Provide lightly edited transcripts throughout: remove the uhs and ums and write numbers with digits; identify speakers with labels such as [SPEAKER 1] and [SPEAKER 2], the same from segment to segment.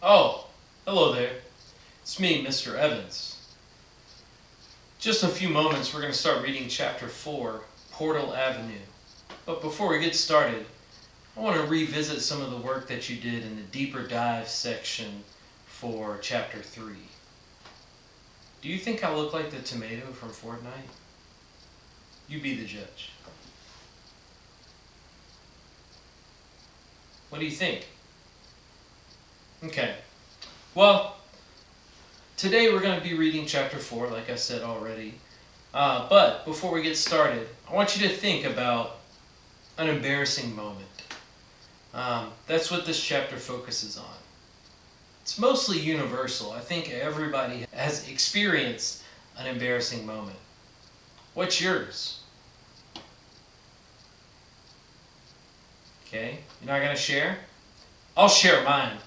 [SPEAKER 1] Oh, hello there. It's me, Mr. Evans. Just in a few moments, we're going to start reading Chapter 4, Portal Avenue. But before we get started, I want to revisit some of the work that you did in the deeper dive section for Chapter 3. Do you think I look like the tomato from Fortnite? You be the judge. What do you think? Okay. Well, today we're going to be reading Chapter 4, like I said already. But before we get started, I want you to think about an embarrassing moment. That's what this chapter focuses on. It's mostly universal. I think everybody has experienced an embarrassing moment. What's yours? Okay, you're not going to share? I'll share mine.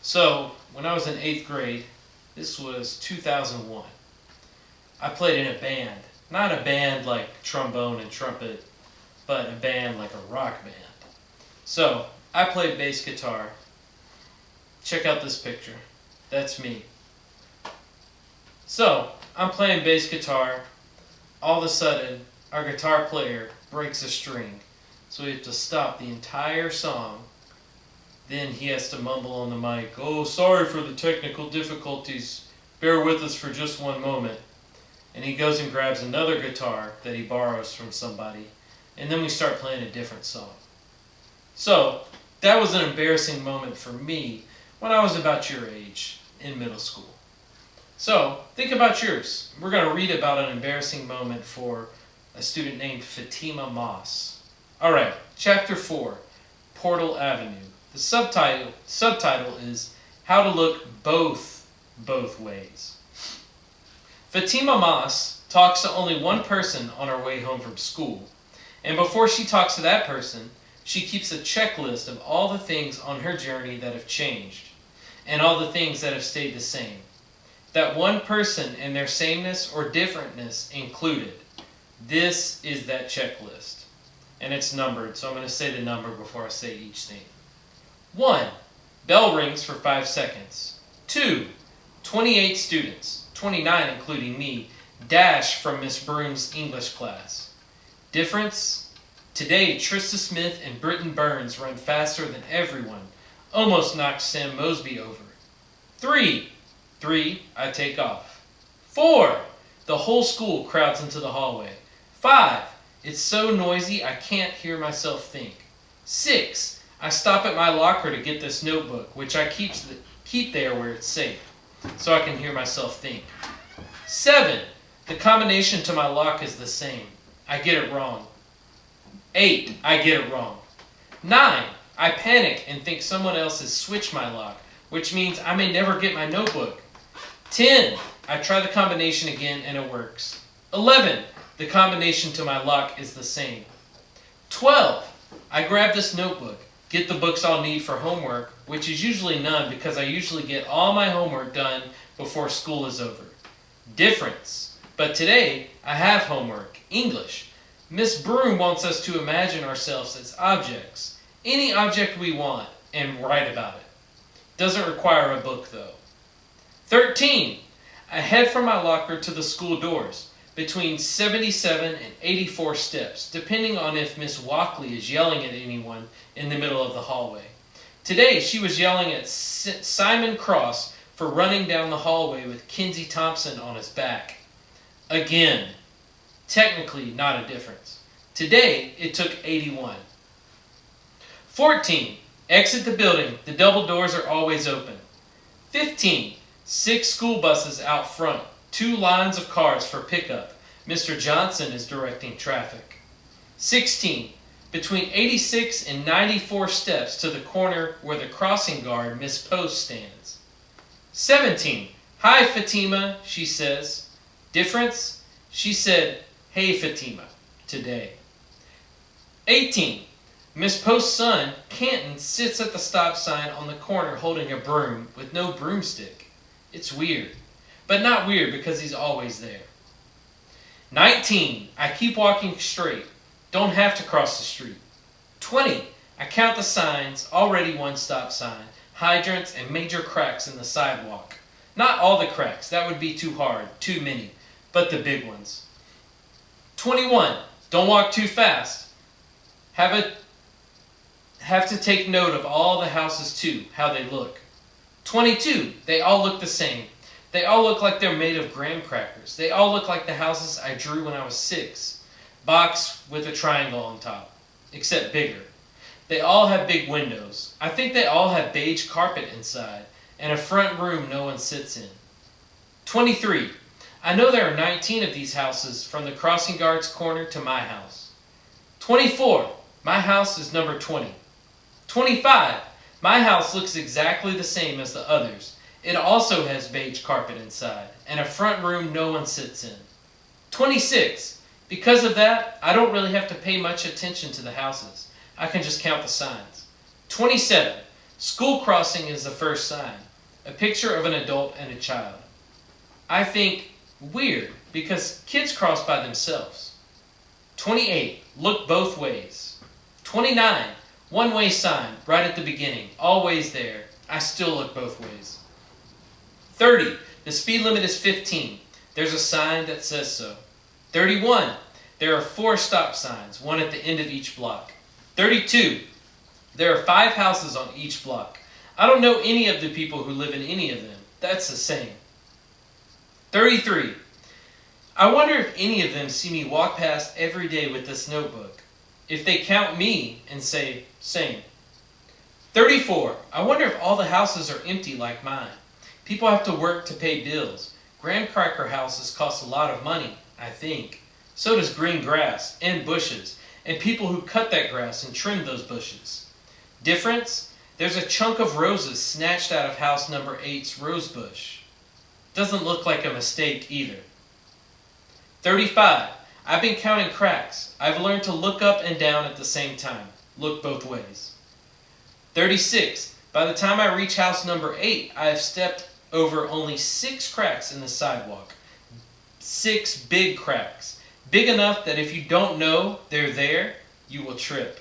[SPEAKER 1] So, when I was in 8th grade, this was 2001, I played in a band. Not a band like trombone and trumpet, but a band like a rock band. So, I played bass guitar. Check out this picture. That's me. So, I'm playing bass guitar. All of a sudden, our guitar player breaks a string. So we have to stop the entire song. Then he has to mumble on the mic, "Oh, sorry for the technical difficulties. Bear with us for just one moment." And he goes and grabs another guitar that he borrows from somebody. And then we start playing a different song. So, that was an embarrassing moment for me when I was about your age in middle school. So, think about yours. We're going to read about an embarrassing moment for a student named Fatima Moss. Alright, Chapter 4, Portal Avenue. The subtitle is How to Look Both Ways. Fatima Moss talks to only one person on her way home from school. And before she talks to that person, she keeps a checklist of all the things on her journey that have changed, and all the things that have stayed the same. That one person and their sameness or differentness included. This is that checklist. And it's numbered, so I'm going to say the number before I say each thing. 1. Bell rings for 5 seconds. 2. 28 students, 29 including me, dash from Miss Broom's English class. Difference? Today, Trista Smith and Britton Burns run faster than everyone. Almost knocked Sam Mosby over. 3. I take off. 4. The whole school crowds into the hallway. 5. It's so noisy I can't hear myself think. 6. I stop at my locker to get this notebook, which I keep there where it's safe, so I can hear myself think. 7. The combination to my lock is the same. I get it wrong. 8. I get it wrong. 9. I panic and think someone else has switched my lock, which means I may never get my notebook. 10. I try the combination again and it works. 11. The combination to my lock is the same. 12. I grab this notebook, get the books I'll need for homework, which is usually none because I usually get all my homework done before school is over. Difference. But today, I have homework, English. Miss Broom wants us to imagine ourselves as objects, any object we want, and write about it. Doesn't require a book though. 13. I head from my locker to the school doors. Between 77 and 84 steps, depending on if Miss Walkley is yelling at anyone in the middle of the hallway. Today, she was yelling at Simon Cross for running down the hallway with Kinsey Thompson on his back. Again, technically not a difference. Today, it took 81. 14. Exit the building. The double doors are always open. 15. 6 school buses out front. 2 lines of cars for pickup. Mr. Johnson is directing traffic. 16. Between 86 and 94 steps to the corner where the crossing guard, Miss Post, stands. 17. Hi, Fatima, she says. Difference? She said, "Hey, Fatima," today. 18. Miss Post's son, Canton, sits at the stop sign on the corner holding a broom with no broomstick. It's weird. But not weird because he's always there. 19. I keep walking straight. Don't have to cross the street. 20. I count the signs. Already one stop sign. hydrants, and major cracks in the sidewalk. Not all the cracks, that would be too hard, too many, but the big ones. 21. Don't walk too fast. Have to take note of all the houses too, how they look. 22. They all look the same. They all look like they're made of graham crackers. They all look like the houses I drew when I was 6. Box with a triangle on top, except bigger. They all have big windows. I think they all have beige carpet inside and a front room no one sits in. 23. I know there are 19 of these houses from the crossing guard's corner to my house. 24. My house is number 20. 25. My house looks exactly the same as the others. It also has beige carpet inside and a front room no one sits in. 26. Because of that, I don't really have to pay much attention to the houses. I can just count the signs. 27. School crossing is the first sign. A picture of an adult and a child. I think weird because kids cross by themselves. 28. Look both ways. 29. One-way sign right at the beginning. Always there. I still look both ways. 30. The speed limit is 15. There's a sign that says so. 31. There are 4 stop signs, one at the end of each block. 32. There are 5 houses on each block. I don't know any of the people who live in any of them. That's the same. 33. I wonder if any of them see me walk past every day with this notebook. If they count me and say, same. 34. I wonder if all the houses are empty like mine. People have to work to pay bills. Graham cracker houses cost a lot of money, I think. So does green grass and bushes, and people who cut that grass and trim those bushes. Difference? There's a chunk of roses snatched out of house number 8's rose bush. Doesn't look like a mistake either. 35. I've been counting cracks. I've learned to look up and down at the same time. Look both ways. 36. By the time I reach house number 8, I have stepped over only 6 cracks in the sidewalk. 6 big cracks. Big enough that if you don't know they're there, you will trip.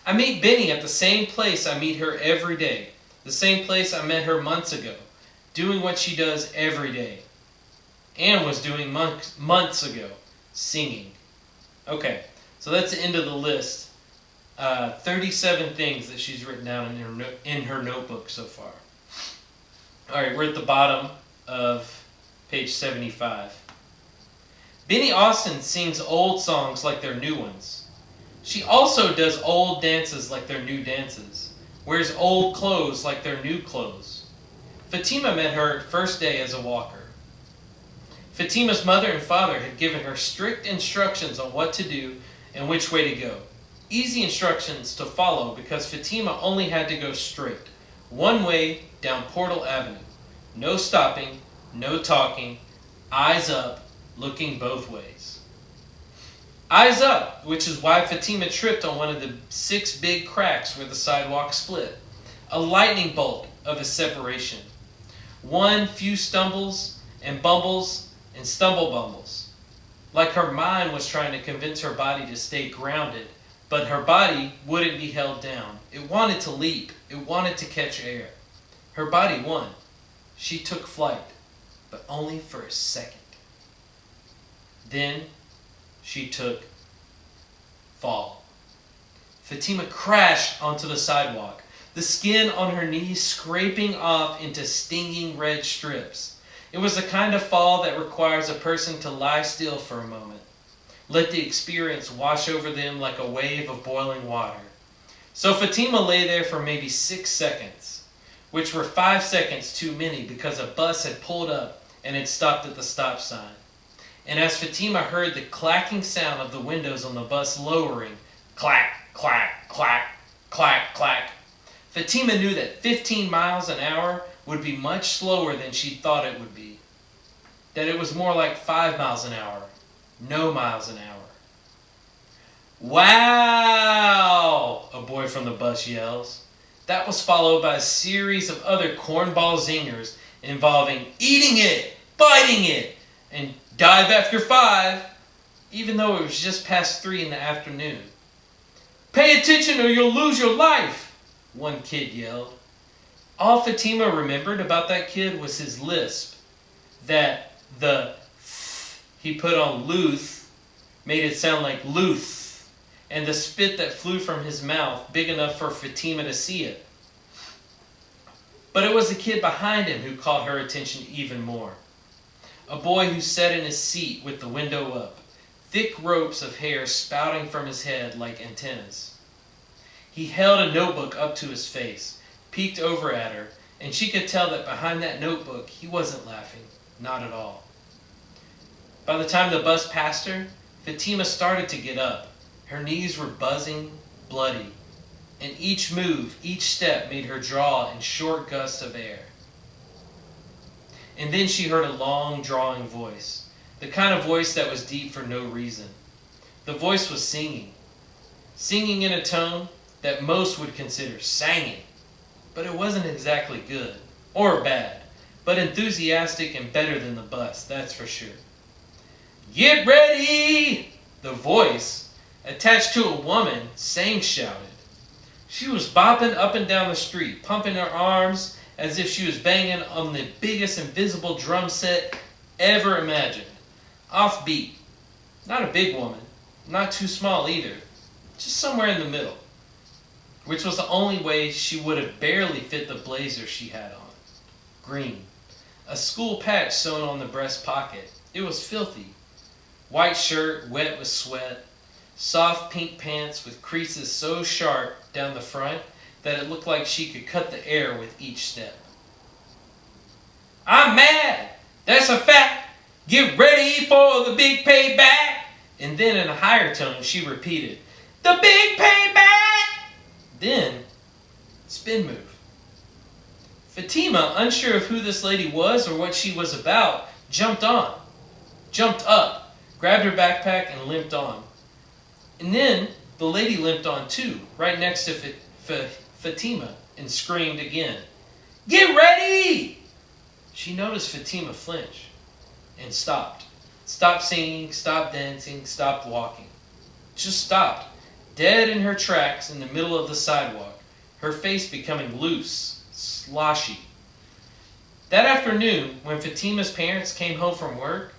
[SPEAKER 1] I meet Benny at the same place I meet her every day. The same place I met her months ago. Doing what she does every day. Anne was doing months ago. Singing. Okay, so that's the end of the list. 37 things that she's written down in her notebook so far. Alright, we're at the bottom of page 75. Benny Austin sings old songs like they're new ones. She also does old dances like they're new dances. Wears old clothes like they're new clothes. Fatima met her first day as a walker. Fatima's mother and father had given her strict instructions on what to do and which way to go. Easy instructions to follow because Fatima only had to go straight. One way down Portal Avenue. No stopping, no talking, eyes up, looking both ways. Eyes up, which is why Fatima tripped on one of the 6 big cracks where the sidewalk split. A lightning bolt of a separation. One few stumbles and bumbles and stumble bumbles. Like her mind was trying to convince her body to stay grounded, but her body wouldn't be held down. It wanted to leap. It wanted to catch air. Her body won. She took flight, but only for a second. Then she took fall. Fatima crashed onto the sidewalk, the skin on her knees scraping off into stinging red strips. It was the kind of fall that requires a person to lie still for a moment. Let the experience wash over them like a wave of boiling water. So Fatima lay there for maybe 6 seconds, which were 5 seconds too many because a bus had pulled up and had stopped at the stop sign. And as Fatima heard the clacking sound of the windows on the bus lowering, clack, clack, clack, clack, clack, Fatima knew that 15 miles an hour would be much slower than she thought it would be. That it was more like 5 miles an hour, no miles an hour. Wow! A boy from the bus yells. That was followed by a series of other cornball zingers involving eating it, biting it, and dive after 5, even though it was just past 3 in the afternoon. Pay attention or you'll lose your life, one kid yelled. All Fatima remembered about that kid was his lisp, that the he put on Luth made it sound like Luth, and the spit that flew from his mouth big enough for Fatima to see it. But it was the kid behind him who caught her attention even more. A boy who sat in his seat with the window up, thick ropes of hair spouting from his head like antennas. He held a notebook up to his face, peeked over at her, and she could tell that behind that notebook he wasn't laughing, not at all. By the time the bus passed her, Fatima started to get up. Her knees were buzzing, bloody, and each move, each step made her draw in short gusts of air. And then she heard a long, drawing voice, the kind of voice that was deep for no reason. The voice was singing in a tone that most would consider singing, but it wasn't exactly good or bad, but enthusiastic and better than the bus, that's for sure. "Get ready!" The voice, attached to a woman, shouted. She was bopping up and down the street, pumping her arms as if she was banging on the biggest invisible drum set ever imagined. Offbeat. Not a big woman, not too small either, just somewhere in the middle, which was the only way she would have barely fit the blazer she had on. Green. A school patch sewn on the breast pocket. It was filthy. White shirt, wet with sweat. Soft pink pants with creases so sharp down the front that it looked like she could cut the air with each step. "I'm mad! That's a fact! Get ready for the big payback!" And then in a higher tone she repeated, "The big payback!" Then, spin move. Fatima, unsure of who this lady was or what she was about, jumped up, grabbed her backpack and limped on. And then the lady limped on too, right next to Fatima, and screamed again, "Get ready!" She noticed Fatima flinch and stopped. Stopped singing, stopped dancing, stopped walking. Just stopped, dead in her tracks in the middle of the sidewalk, her face becoming loose, sloshy. That afternoon, when Fatima's parents came home from work,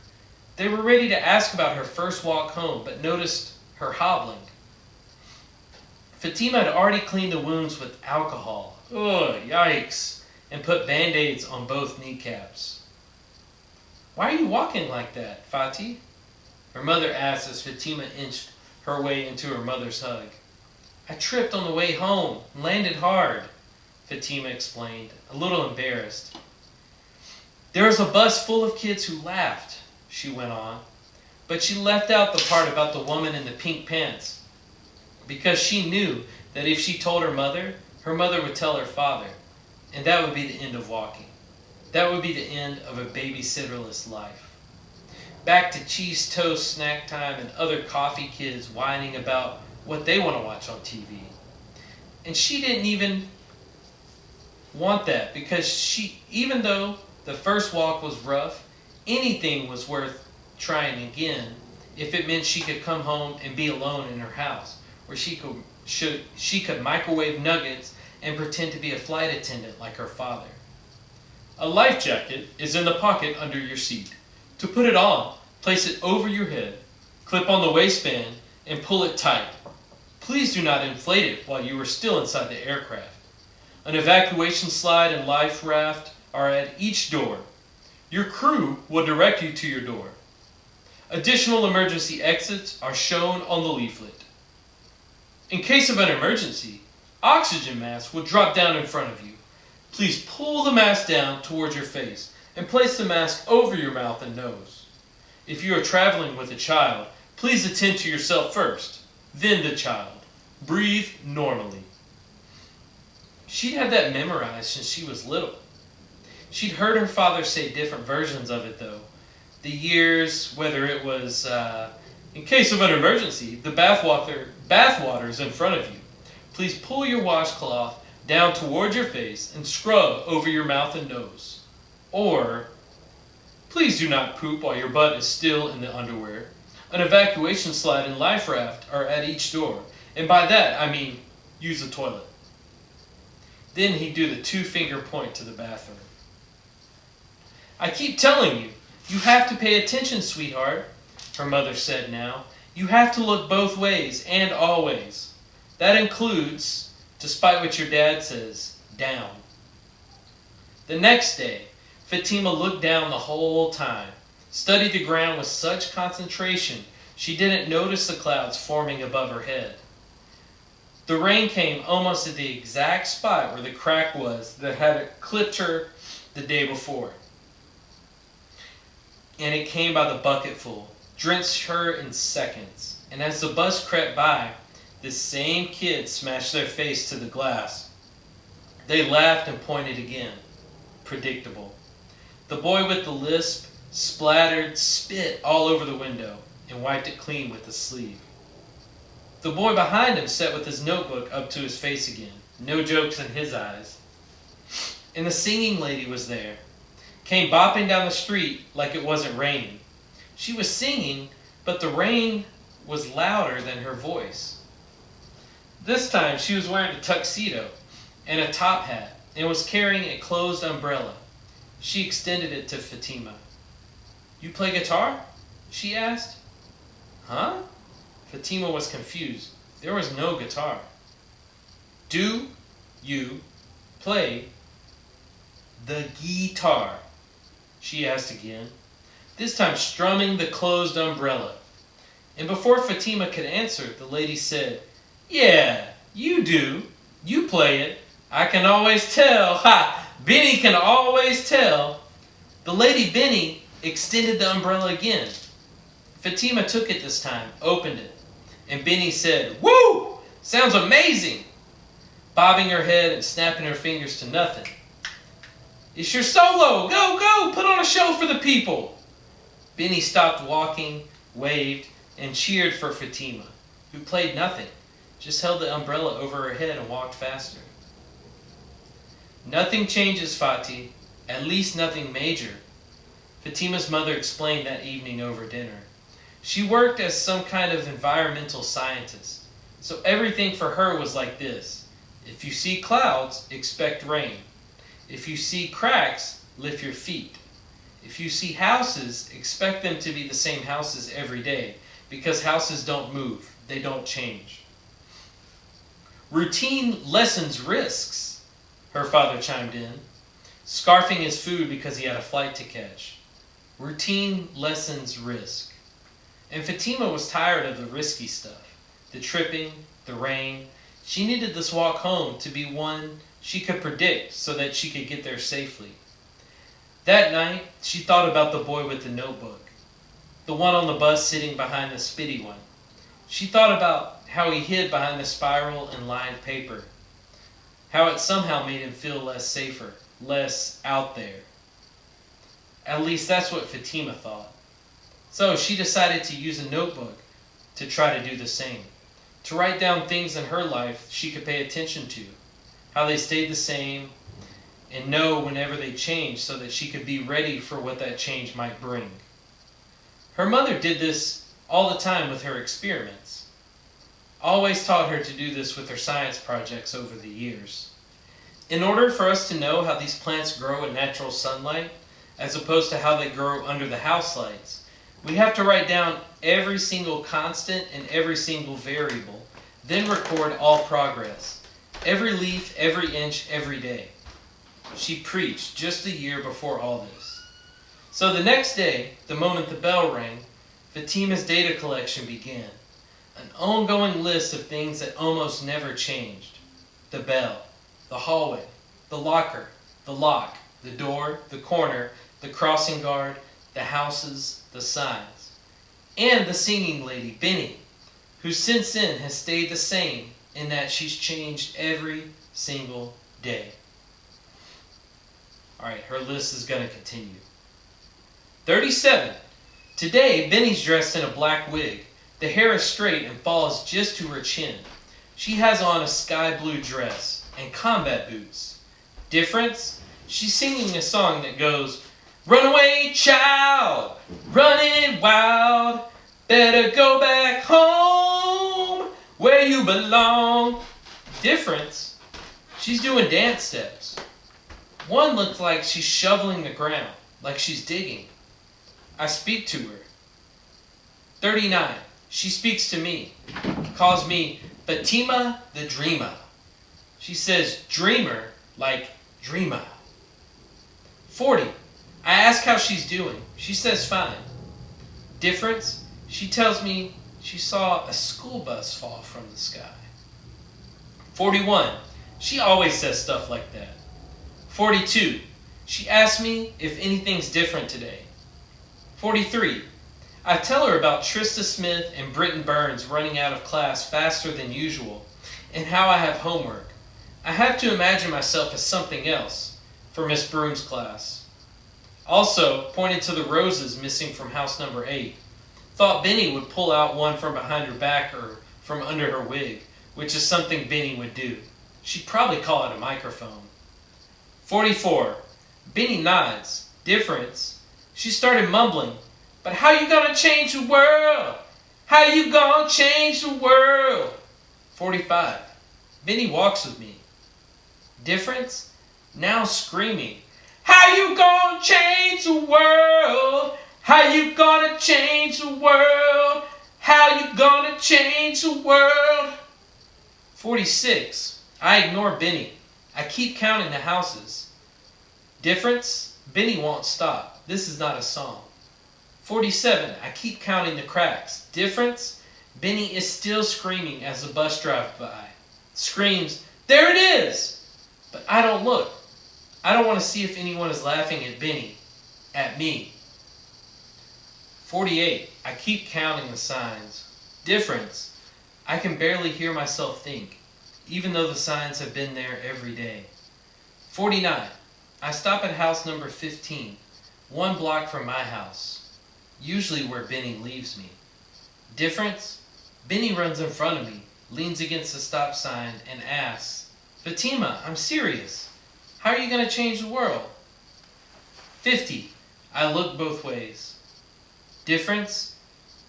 [SPEAKER 1] they were ready to ask about her first walk home, but noticed her hobbling. Fatima had already cleaned the wounds with alcohol. Ugh, yikes. And put band-aids on both kneecaps. "Why are you walking like that, Fati?" her mother asked as Fatima inched her way into her mother's hug. "I tripped on the way home and landed hard," Fatima explained, a little embarrassed. "There was a bus full of kids who laughed," she went on, but she left out the part about the woman in the pink pants, because she knew that if she told her mother would tell her father, and that would be the end of walking. That would be the end of a babysitterless life. Back to cheese toast snack time and other coffee kids whining about what they want to watch on TV. And she didn't even want that, because even though the first walk was rough, anything was worth trying again if it meant she could come home and be alone in her house, where she could microwave nuggets and pretend to be a flight attendant like her father. "A life jacket is in the pocket under your seat. To put it on, place it over your head, clip on the waistband, and pull it tight. Please do not inflate it while you are still inside the aircraft. An evacuation slide and life raft are at each door. Your crew will direct you to your door. Additional emergency exits are shown on the leaflet. In case of an emergency, oxygen masks will drop down in front of you. Please pull the mask down towards your face and place the mask over your mouth and nose. If you are traveling with a child, please attend to yourself first, then the child. Breathe normally." She'd had that memorized since she was little. She'd heard her father say different versions of it, though. The years, whether it was, in case of an emergency, the bathwater's in front of you. Please pull your washcloth down toward your face and scrub over your mouth and nose. Or, please do not poop while your butt is still in the underwear. An evacuation slide and life raft are at each door. And by that, I mean use the toilet. Then he'd do the 2-finger point to the bathroom. "I keep telling you, you have to pay attention, sweetheart," her mother said now. "You have to look both ways and always. That includes, despite what your dad says, down." The next day, Fatima looked down the whole time, studied the ground with such concentration she didn't notice the clouds forming above her head. The rain came almost at the exact spot where the crack was that had clipped her the day before. And it came by the bucketful, drenched her in seconds. And as the bus crept by, the same kids smashed their face to the glass. They laughed and pointed again. Predictable. The boy with the lisp splattered spit all over the window and wiped it clean with his sleeve. The boy behind him sat with his notebook up to his face again. No jokes in his eyes. And the singing lady was there. Came bopping down the street like it wasn't raining. She was singing, but the rain was louder than her voice. This time she was wearing a tuxedo and a top hat and was carrying a closed umbrella. She extended it to Fatima. "You play guitar?" she asked. "Huh?" Fatima was confused. There was no guitar. "Do you play the guitar?" she asked again, this time strumming the closed umbrella. And before Fatima could answer, the lady said, "Yeah, you do. You play it. I can always tell. Ha! Benny can always tell." The lady Benny extended the umbrella again. Fatima took it this time, opened it, and Benny said, "Woo! Sounds amazing!" bobbing her head and snapping her fingers to nothing. "It's your solo! Go, go! Put on a show for the people!" Benny stopped walking, waved, and cheered for Fatima, who played nothing, just held the umbrella over her head and walked faster. "Nothing changes, Fati, at least nothing major," Fatima's mother explained that evening over dinner. She worked as some kind of environmental scientist, so everything for her was like this. If you see clouds, expect rain. If you see cracks, lift your feet. If you see houses, expect them to be the same houses every day, because houses don't move, they don't change. "Routine lessens risks," her father chimed in, scarfing his food because he had a flight to catch. Routine lessens risk. And Fatima was tired of the risky stuff, the tripping, the rain. She needed this walk home to be one she could predict so that she could get there safely. That night, she thought about the boy with the notebook, the one on the bus sitting behind the spitty one. She thought about how he hid behind the spiral and lined paper, how it somehow made him feel less safer, less out there. At least that's what Fatima thought. So she decided to use a notebook to try to do the same, to write down things in her life she could pay attention to, how they stayed the same, and know whenever they changed so that she could be ready for what that change might bring. Her mother did this all the time with her experiments. Always taught her to do this with her science projects over the years. In order for us to know how these plants grow in natural sunlight, as opposed to how they grow under the house lights, we have to write down every single constant and every single variable, then record all progress, every leaf, every inch, every day. She preached just a year before all this. So the next day, the moment the bell rang, Fatima's data collection began. An ongoing list of things that almost never changed. The bell, the hallway, the locker, the lock, the door, the corner, the crossing guard, the houses, the signs. And the singing lady, Benny, who since then has stayed the same in that she's changed every single day. Alright, her list is going to continue. 37. Today, Benny's dressed in a black wig. The hair is straight and falls just to her chin. She has on a sky blue dress and combat boots. Difference? She's singing a song that goes, "Runaway child, running wild, better go back home where you belong." Difference? She's doing dance steps. One looks like she's shoveling the ground, like she's digging. I speak to her. 39. She speaks to me, calls me Fatima the Dreamer. She says dreamer like dreamer. 40. I ask how she's doing. She says fine. Difference? She tells me she saw a school bus fall from the sky. 41. She always says stuff like that. 42. She asks me if anything's different today. 43. I tell her about Trista Smith and Britton Burns running out of class faster than usual, and how I have homework. I have to imagine myself as something else for Miss Broom's class. Also, pointed to the roses missing from house number 8. Thought Benny would pull out one from behind her back or from under her wig, which is something Benny would do. She'd probably call it a microphone. 44. Benny nods. Difference. She started mumbling, but how you gonna change the world? How you gonna change the world? 45. Benny walks with me. Difference? Now screaming, how you gonna change the world? How you gonna change the world? How you gonna change the world? 46. I ignore Benny. I keep counting the houses. Difference? Benny won't stop. This is not a song. 47. I keep counting the cracks. Difference? Benny is still screaming as the bus drives by. Screams, there it is! But I don't look. I don't want to see if anyone is laughing at Benny. At me. 48. I keep counting the signs. Difference? I can barely hear myself think, even though the signs have been there every day. 49. I stop at house number 15, 1 block from my house, usually where Benny leaves me. Difference? Benny runs in front of me, leans against the stop sign, and asks, Fatima, I'm serious. How are you going to change the world? 50. I look both ways. Difference?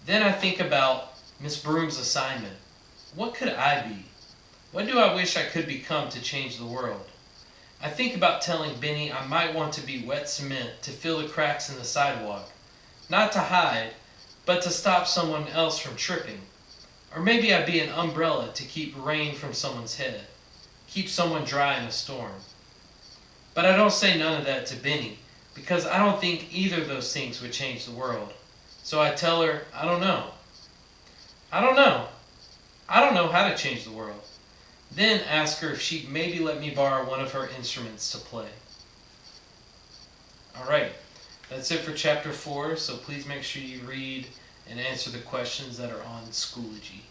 [SPEAKER 1] Then I think about Miss Broom's assignment. What could I be? What do I wish I could become to change the world? I think about telling Benny I might want to be wet cement to fill the cracks in the sidewalk. Not to hide, but to stop someone else from tripping. Or maybe I'd be an umbrella to keep rain from someone's head. Keep someone dry in a storm. But I don't say none of that to Benny, because I don't think either of those things would change the world. So I tell her, I don't know. I don't know. I don't know how to change the world. Then ask her if she'd maybe let me borrow one of her instruments to play. Alright, that's it for chapter 4, so please make sure you read and answer the questions that are on Schoology.